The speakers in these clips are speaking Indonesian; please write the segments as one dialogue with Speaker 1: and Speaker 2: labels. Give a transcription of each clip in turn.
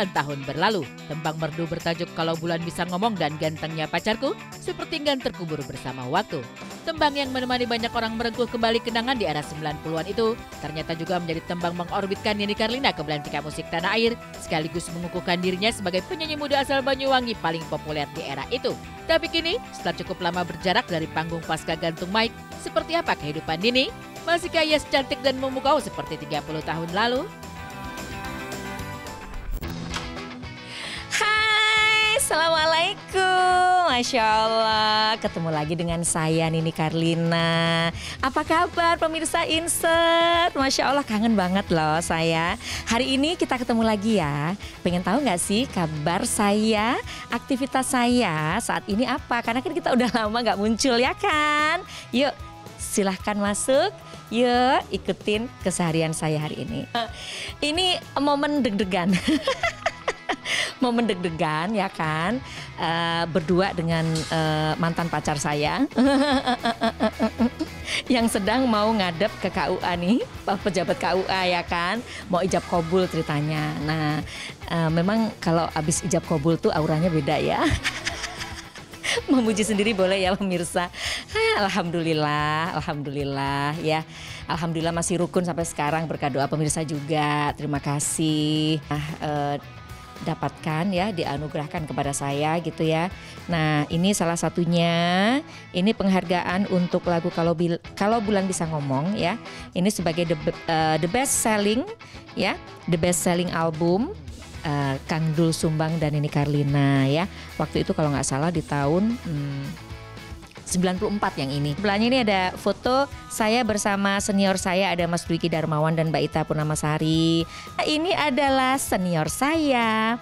Speaker 1: puluhan tahun berlalu. Tembang merdu bertajuk Kalau Bulan Bisa Ngomong dan Gantengnya Pacarku seperti enggan terkubur bersama waktu. Tembang yang menemani banyak orang merengkuh kembali kenangan di era 90-an itu ternyata juga menjadi tembang mengorbitkan Nini Carlina ke belantika musik tanah air, sekaligus mengukuhkan dirinya sebagai penyanyi muda asal Banyuwangi paling populer di era itu. Tapi kini, setelah cukup lama berjarak dari panggung pasca gantung mic, seperti apa kehidupan Nini? Masihkah ia cantik dan memukau seperti 30 tahun lalu?
Speaker 2: Assalamualaikum, Masya Allah, ketemu lagi dengan saya Nini Carlina. Apa kabar pemirsa Insert? Masya Allah, kangen banget loh saya. Hari ini kita ketemu lagi ya. Pengen tahu gak sih kabar saya, aktivitas saya saat ini apa? Karena kan kita udah lama gak muncul ya kan. Yuk silahkan masuk, yuk ikutin keseharian saya hari ini. Ini momen deg-degan. Momen deg-degan ya kan, berdua dengan mantan pacar saya yang sedang mau ngadep ke KUA nih, pejabat KUA ya kan, mau ijab kabul ceritanya. Nah memang kalau abis ijab kabul tuh auranya beda ya. Memuji sendiri boleh ya pemirsa. Alhamdulillah, alhamdulillah ya. Alhamdulillah masih rukun sampai sekarang, berkat doa pemirsa juga. Terima kasih. Dapatkan ya, dianugerahkan kepada saya gitu ya. Nah ini salah satunya, ini penghargaan untuk lagu Kalau Bulan Bisa Ngomong ya. Ini sebagai the best selling ya, the best selling album Kang Dul Sumbang dan Nini Carlina ya. Waktu itu kalau nggak salah di tahun 94 yang ini. Sebelahnya ini ada foto saya bersama senior saya, ada Mas Dwiki Darmawan dan Mbak Ita Purnamasari. Nah, ini adalah senior saya,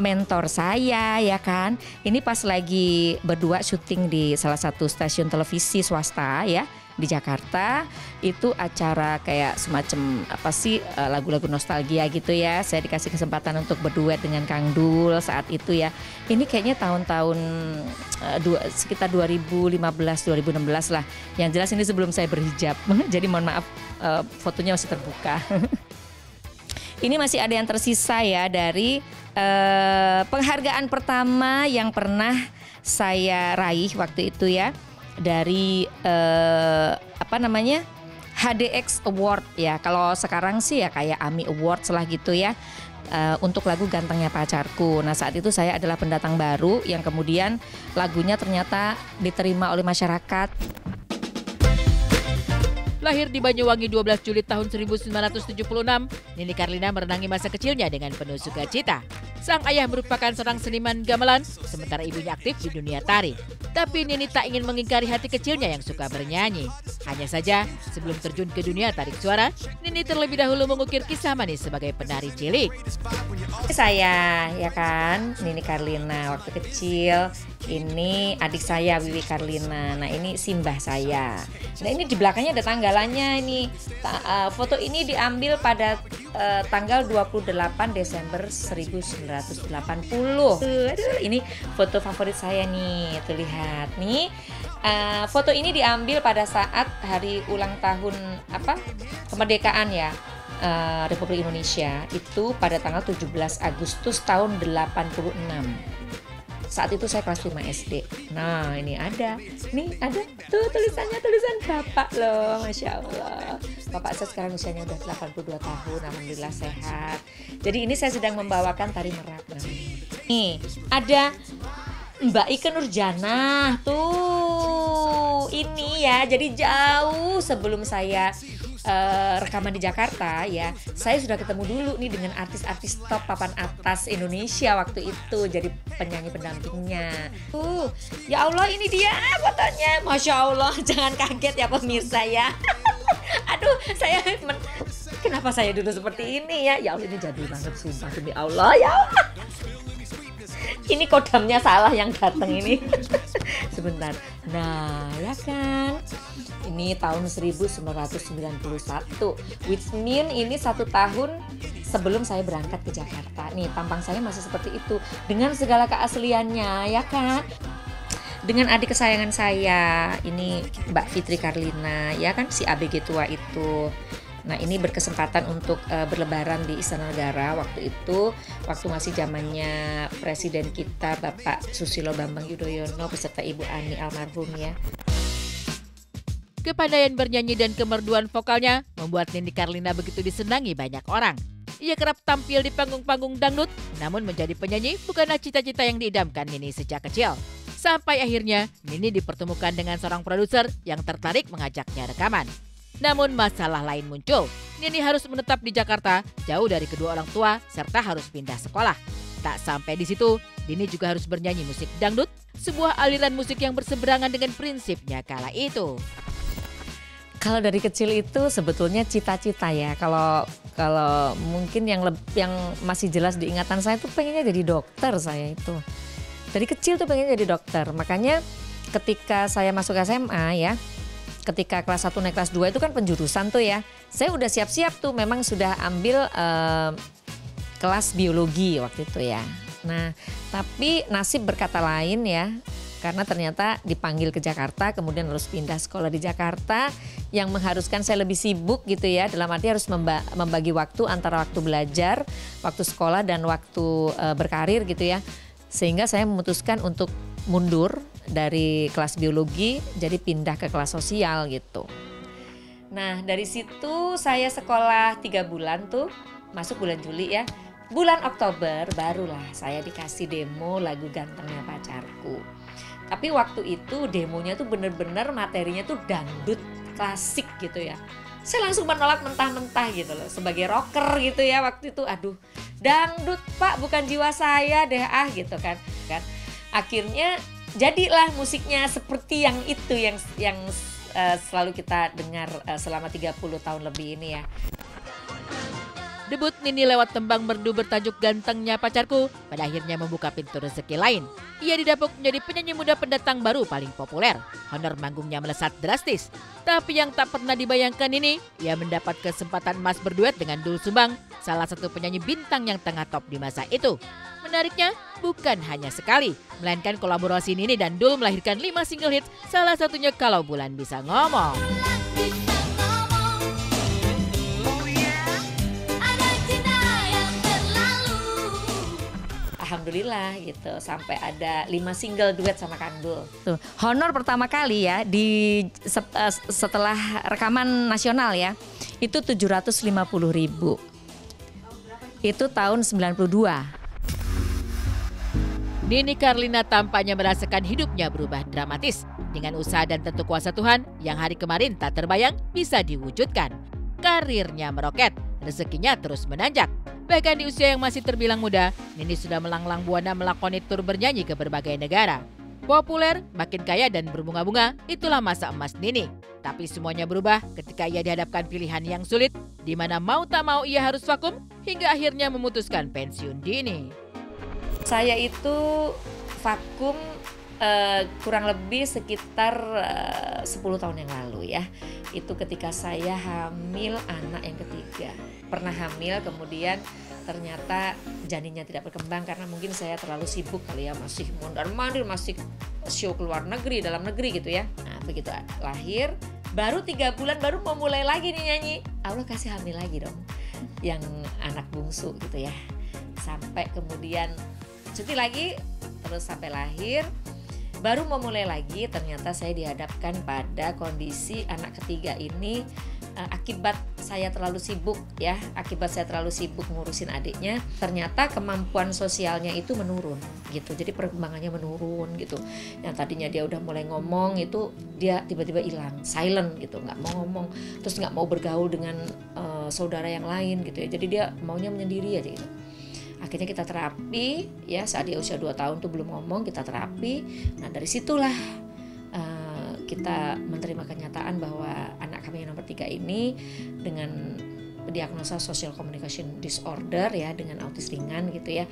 Speaker 2: mentor saya ya kan. Ini pas lagi berdua syuting di salah satu stasiun televisi swasta ya di Jakarta. Itu acara kayak semacam apa sih, lagu-lagu nostalgia gitu ya. Saya dikasih kesempatan untuk berduet dengan Kang Dul saat itu ya. Ini kayaknya tahun-tahun sekitar 2015-2016 lah. Yang jelas ini sebelum saya berhijab. Jadi mohon maaf fotonya masih terbuka. Ini masih ada yang tersisa ya dari penghargaan pertama yang pernah saya raih waktu itu ya. Dari HDX Award ya. Kalau sekarang sih ya kayak AMI Awards lah gitu ya. Untuk lagu Gantengnya Pacarku. Nah saat itu saya adalah pendatang baru yang kemudian lagunya ternyata diterima oleh masyarakat.
Speaker 1: Lahir di Banyuwangi 12 Juli tahun 1976, Nini Carlina merenangi masa kecilnya dengan penuh sukacita. Sang ayah merupakan seorang seniman gamelan, sementara ibunya aktif di dunia tari. Tapi Nini tak ingin mengingkari hati kecilnya yang suka bernyanyi. Hanya saja, sebelum terjun ke dunia tarik suara, Nini terlebih dahulu mengukir kisah manis sebagai penari cilik.
Speaker 2: Saya ya kan, Nini Carlina waktu kecil. Ini adik saya Wiwi Carlina. Nah ini simbah saya. Nah ini di belakangnya ada tanggalannya ini. Foto ini diambil pada tanggal 28 Desember 1980. Aduh, ini foto favorit saya nih. Tuh lihat nih. Foto ini diambil pada saat hari ulang tahun kemerdekaan ya. Republik Indonesia itu pada tanggal 17 Agustus tahun 86. Saat itu saya kelas 5 SD. Nah ini ada. Nih ada tuh tulisannya, tulisan Bapak loh. Masya Allah. Bapak saya sekarang usianya udah 82 tahun. Alhamdulillah sehat. Jadi ini saya sedang membawakan tari merak namanya. Nih ada Mbak Ike Nurjanah. Tuh ini ya. Jadi jauh sebelum saya rekaman di Jakarta ya, saya sudah ketemu dulu nih dengan artis-artis top papan atas Indonesia waktu itu, jadi penyanyi pendampingnya. Ya Allah ini dia fotonya, Masya Allah. Jangan kaget ya pemirsa ya. Aduh kenapa saya dulu seperti ini ya. Ya Allah ini jadul banget sumpah demi Allah ya Allah. Ini kodamnya salah yang datang ini. Sebentar. Nah ya kan, ini tahun 1991, which mean ini 1 tahun sebelum saya berangkat ke Jakarta. Nih tampang saya masih seperti itu dengan segala keasliannya ya kan. Dengan adik kesayangan saya, ini Mbak Fitri Carlina ya kan, si ABG tua itu. Nah ini berkesempatan untuk berlebaran di Istana Negara waktu itu, waktu masih zamannya Presiden kita Bapak Susilo Bambang Yudhoyono beserta Ibu Ani almarhum ya.
Speaker 1: Kepandaian bernyanyi dan kemerduan vokalnya membuat Nini Carlina begitu disenangi banyak orang. Ia kerap tampil di panggung-panggung dangdut, namun menjadi penyanyi bukanlah cita-cita yang diidamkan Nini sejak kecil. Sampai akhirnya Nini dipertemukan dengan seorang produser yang tertarik mengajaknya rekaman. Namun masalah lain muncul. Nini harus menetap di Jakarta, jauh dari kedua orang tua, serta harus pindah sekolah. Tak sampai di situ, Nini juga harus bernyanyi musik dangdut, sebuah aliran musik yang berseberangan dengan prinsipnya kala itu.
Speaker 2: Kalau dari kecil itu sebetulnya cita-cita ya. Kalau mungkin yang masih jelas di ingatan saya tuh pengennya jadi dokter saya itu. Dari kecil tuh pengennya jadi dokter. Makanya ketika saya masuk SMA ya, ketika kelas 1 naik kelas 2 itu kan penjurusan tuh ya. Saya udah siap-siap tuh, memang sudah ambil kelas biologi waktu itu ya. Nah, tapi nasib berkata lain ya. Karena ternyata dipanggil ke Jakarta, kemudian harus pindah sekolah di Jakarta yang mengharuskan saya lebih sibuk gitu ya. Dalam arti harus membagi waktu antara waktu belajar, waktu sekolah dan waktu berkarir gitu ya. Sehingga saya memutuskan untuk mundur dari kelas biologi jadi pindah ke kelas sosial gitu. Nah dari situ saya sekolah 3 bulan tuh, masuk bulan Juli ya. Bulan Oktober barulah saya dikasih demo lagu Gantengnya Pacarku. Tapi waktu itu demonya tuh bener-bener materinya tuh dangdut klasik gitu ya. Saya langsung menolak mentah-mentah gitu loh. Sebagai rocker gitu ya waktu itu, aduh dangdut Pak bukan jiwa saya deh gitu kan. Akhirnya jadilah musiknya seperti yang itu yang selalu kita dengar selama 30 tahun lebih ini ya.
Speaker 1: Debut Nini lewat tembang merdu bertajuk Gantengnya Pacarku pada akhirnya membuka pintu rezeki lain. Ia didapuk menjadi penyanyi muda pendatang baru paling populer. Honor manggungnya melesat drastis. Tapi yang tak pernah dibayangkan ini, ia mendapat kesempatan emas berduet dengan Doel Sumbang, salah satu penyanyi bintang yang tengah top di masa itu. Menariknya, bukan hanya sekali, melainkan kolaborasi Nini dan Doel melahirkan 5 single hits, salah satunya Kalau Bulan Bisa Ngomong.
Speaker 2: Alhamdulillah gitu, sampai ada 5 single duet sama Kang Doel. Tuh, honor pertama kali ya setelah rekaman nasional ya, itu 750.000. Itu tahun 92.
Speaker 1: Nini Carlina tampaknya merasakan hidupnya berubah dramatis dengan usaha dan tentu kuasa Tuhan yang hari kemarin tak terbayang bisa diwujudkan. Karirnya meroket, rezekinya terus menanjak. Bahkan di usia yang masih terbilang muda, Nini sudah melanglang buana melakoni tur bernyanyi ke berbagai negara. Populer, makin kaya dan berbunga-bunga, itulah masa emas Nini. Tapi semuanya berubah ketika ia dihadapkan pilihan yang sulit, di mana mau tak mau ia harus vakum, hingga akhirnya memutuskan pensiun dini.
Speaker 2: Saya itu vakum kurang lebih sekitar 10 tahun yang lalu ya. Itu ketika saya hamil anak yang ketiga. Pernah hamil kemudian ternyata janinnya tidak berkembang karena mungkin saya terlalu sibuk kali ya, masih mondar-mandir, masih show ke luar negeri, dalam negeri gitu ya. Nah begitu lahir, baru 3 bulan baru mau mulai lagi nih nyanyi. Allah kasih hamil lagi dong, yang anak bungsu gitu ya. Sampai kemudian cuti lagi, terus sampai lahir. Baru mau mulai lagi ternyata saya dihadapkan pada kondisi anak ketiga ini akibat saya terlalu sibuk ya, akibat saya terlalu sibuk ngurusin adiknya, ternyata kemampuan sosialnya itu menurun gitu. Jadi perkembangannya menurun gitu. Yang tadinya dia udah mulai ngomong itu dia tiba-tiba hilang, silent gitu, nggak mau ngomong, terus nggak mau bergaul dengan saudara yang lain gitu ya. Jadi dia maunya menyendiri aja gitu. Akhirnya kita terapi ya, saat dia usia 2 tahun tuh belum ngomong, kita terapi. Nah dari situlah kita menerima kenyataan bahwa anak kami yang nomor 3 ini dengan diagnosa social communication disorder ya, dengan autis ringan gitu ya,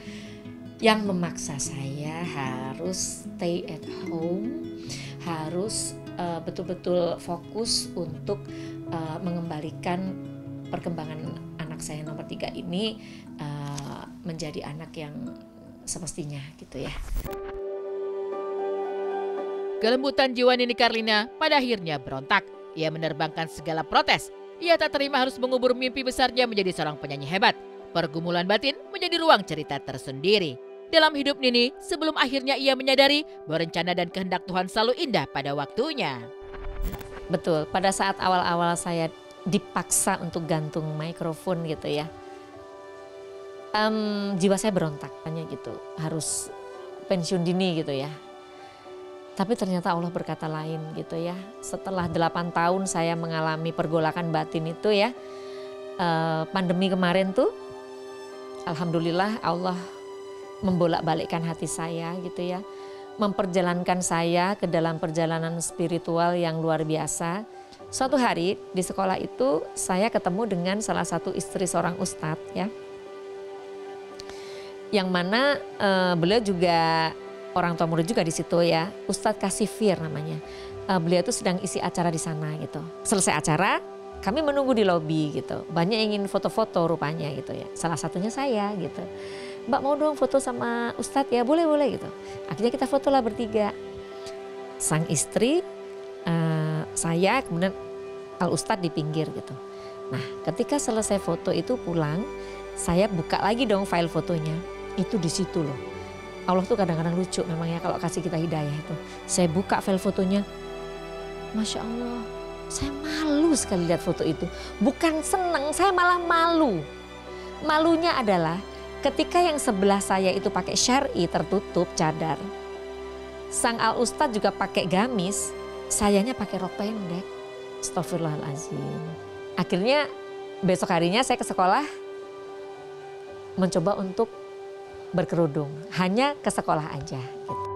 Speaker 2: yang memaksa saya harus stay at home, harus betul-betul fokus untuk mengembalikan perkembangan anak saya nomor 3 ini menjadi anak yang semestinya gitu ya.
Speaker 1: Kelembutan jiwa Nini Carlina pada akhirnya berontak. Ia menerbangkan segala protes. Ia tak terima harus mengubur mimpi besarnya menjadi seorang penyanyi hebat. Pergumulan batin menjadi ruang cerita tersendiri. Dalam hidup Nini, sebelum akhirnya ia menyadari bahwa rencana dan kehendak Tuhan selalu indah pada waktunya.
Speaker 2: Betul, pada saat awal-awal saya dipaksa untuk gantung mikrofon gitu ya. Jiwa saya berontak, hanya gitu, harus pensiun dini gitu ya. Tapi ternyata Allah berkata lain gitu ya. Setelah 8 tahun saya mengalami pergolakan batin itu ya, pandemi kemarin tuh, alhamdulillah Allah membolak-balikkan hati saya gitu ya. Memperjalankan saya ke dalam perjalanan spiritual yang luar biasa. Suatu hari di sekolah itu saya ketemu dengan salah satu istri seorang ustadz ya. Yang mana beliau juga orang tua murid juga di situ ya, Ustadz Kasifir namanya. Beliau itu sedang isi acara di sana gitu. Selesai acara, kami menunggu di lobi gitu. Banyak yang ingin foto-foto rupanya gitu ya. Salah satunya saya gitu. Mbak mau dong foto sama Ustadz ya, boleh gitu. Akhirnya kita foto lah bertiga. Sang istri, saya, kemudian Al Ustadz di pinggir gitu. Nah ketika selesai foto itu pulang, saya buka lagi dong file fotonya. Itu di situ loh. Allah tuh kadang-kadang lucu memang ya kalau kasih kita hidayah itu. Saya buka file fotonya, Masya Allah, saya malu sekali lihat foto itu. Bukan senang, saya malah malu. Malunya adalah ketika yang sebelah saya itu pakai syar'i tertutup cadar. Sang Al Ustadz juga pakai gamis, sayanya pakai rok pendek. Astagfirullahaladzim. Akhirnya besok harinya saya ke sekolah mencoba untuk berkerudung, hanya ke sekolah aja gitu.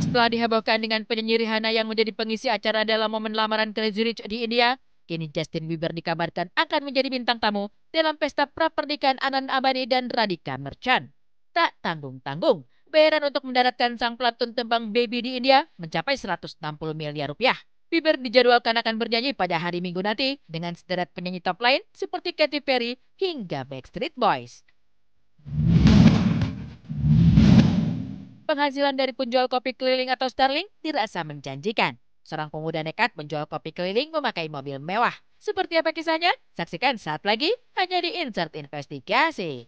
Speaker 1: Setelah dihebohkan dengan penyanyi Rihanna yang menjadi pengisi acara dalam momen lamaran Crazy Rich di India, kini Justin Bieber dikabarkan akan menjadi bintang tamu dalam pesta prapernikahan Anand Ambani dan Radhika Merchant. Tak tanggung-tanggung, bayaran untuk mendaratkan sang pelantun tembang Baby di India mencapai 160 miliar rupiah. Bieber dijadwalkan akan bernyanyi pada hari Minggu nanti dengan sederet penyanyi top lain seperti Katy Perry hingga Backstreet Boys. Penghasilan dari penjual kopi keliling atau Starling dirasa menjanjikan. Seorang pemuda nekat menjual kopi keliling memakai mobil mewah. Seperti apa kisahnya? Saksikan saat lagi hanya di Insert Investigasi.